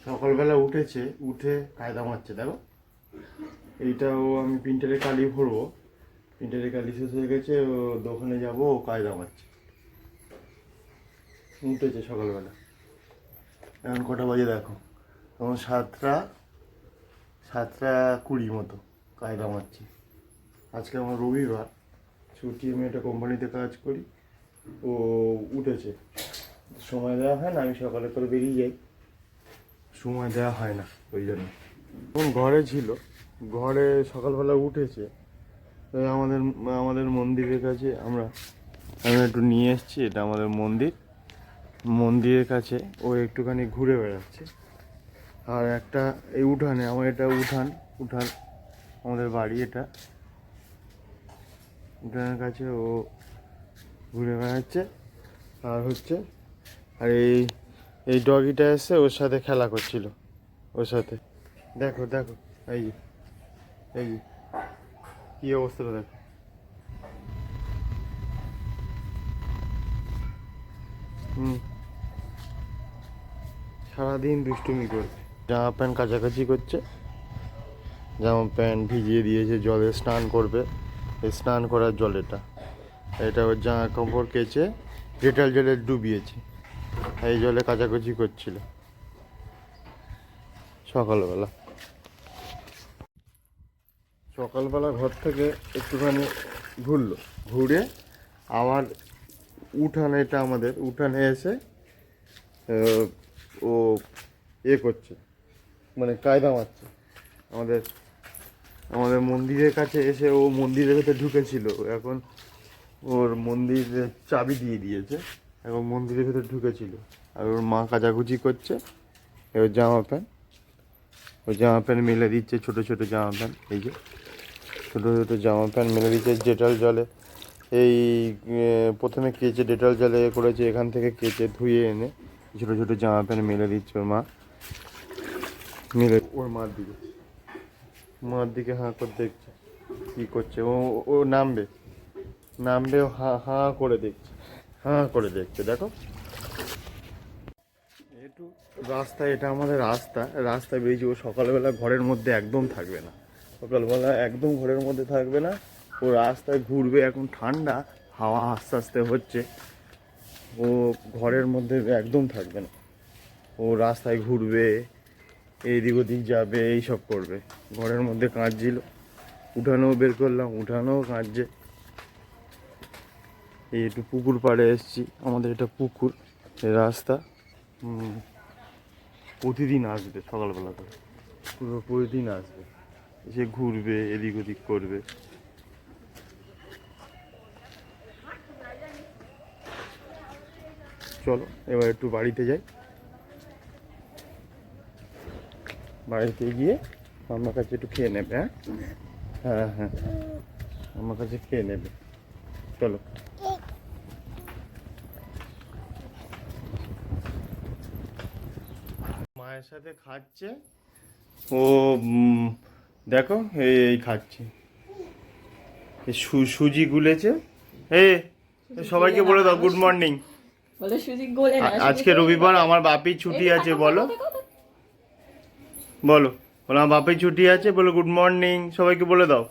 সকালবেলা উঠেছে, উঠে কায়দা মারছে। দেখো এইটাও আমি প্রিন্টারে কালি ভরবো, প্রিন্টারে কালি শেষ হয়ে গেছে, ও দোকানে যাবো, ও কায়দা মারছে। উঠেছে সকালবেলা। এখন কটা বাজে দেখো, তখন 7টা 20 মতো কায়দা মারছে। আজকে আমার রবিবার ছুটি, আমি একটা কোম্পানিতে কাজ করি। ও উঠেছে, সময় দেওয়া হয় না, আমি সকালে করে বেরিয়ে যাই, সময় দেওয়া হয় না ওই জন্য। তখন ঘরে ছিল, ঘরে সকালবেলা উঠেছে। আমাদের আমাদের মন্দিরের কাছে আমি একটু নিয়ে এসেছি, এটা আমাদের মন্দিরের কাছে ও একটুখানি ঘুরে বেড়াচ্ছে। আর একটা এই উঠানে, আমার এটা উঠান আমাদের বাড়ি, এটা উঠানের কাছে ও ঘুরে বেড়াচ্ছে। আর এই ডগিটা এসে ওর সাথে খেলা করছিল, ওর সাথে। দেখো দেখো, এই যে কি অবস্থাটা দেখো। সারাদিন দুষ্টুমি করবে, জামা প্যান্ট কাচাকাচি করছে, জামা প্যান্ট ভিজিয়ে দিয়েছে, জলে স্নান করবে। এই স্নান করার জল এটা ওর জামা কাপড় কেচে ডেটাল জলে ডুবিয়েছে, এই জলে কাচাকুচি করছিল সকালবেলা ঘর থেকে একটুখানি ঘুরে আবার এটা আমাদের উঠানে এসে ও করছে, মানে কায়দা মারছে। আমাদের মন্দিরের কাছে এসে ও মন্দিরের ভেতরে ঢুকেছিল, এখন ওর মন্দিরের চাবি দিয়ে দিয়েছে, এখন মন্দিরের ভেতরে ঢুকেছিল। আর ওর মা কাচাকুচি করছে, ওর জামা প্যান্ট মেলে দিচ্ছে, ছোটো ছোটো জামা প্যান্ট, এই যে ছোটো ছোটো জামা প্যান্ট মেলে দিচ্ছে ডেটল জলে। এই প্রথমে কেচে ডেটল জলে করেছে, এখান থেকে কেচে ধুয়ে এনে ছোটো ছোটো জামা প্যান্ট মেলে দিচ্ছে ওর মা, ওর মার দিকে হাঁ করে দেখছে কী করছে। ও নামবে হাঁ করে দেখছে। দেখো একটু রাস্তায়, এটা আমাদের রাস্তায় বেরিয়েছি। ও সকালবেলা ঘরের মধ্যে একদম থাকবে না, ঘরের মধ্যে থাকবে না। ও রাস্তায় ঘুরবে, এখন ঠান্ডা, হাওয়া আস্তে আস্তে হচ্ছে, ও ঘরের মধ্যে একদম থাকবে না। ও রাস্তায় ঘুরবে, এদিক ওদিক যাবে, এইসব করবে। ঘরের মধ্যে কাঁদছিল, উঠানেও বের করলাম, উঠানেও কাঁদছে। এই একটু পুকুর পাড়ে এসেছি, আমাদের এটা পুকুর, এই রাস্তা। প্রতিদিন আসবে সকালবেলা করে, প্রতিদিন আসবে, এসে ঘুরবে, এদিক ওদিক করবে। চলো এবার একটু বাড়িতে যাই, বাড়িতে গিয়ে আমার কাছে একটু খেয়ে নেবে। হ্যাঁ আমার কাছে খেয়ে নেবে, চলো। মায়ের সাথে খাচ্ছে ও, দেখো এই খাচ্ছে, সুজি গুলেছে। সবাইকে বলে দাও গুড মর্নিং। আজকে রবিবার, আমার বাপি ছুটি আছে, বলো আমার বাপি ছুটি আছে, বলো গুড মর্নিং, সবাইকে বলে দাও।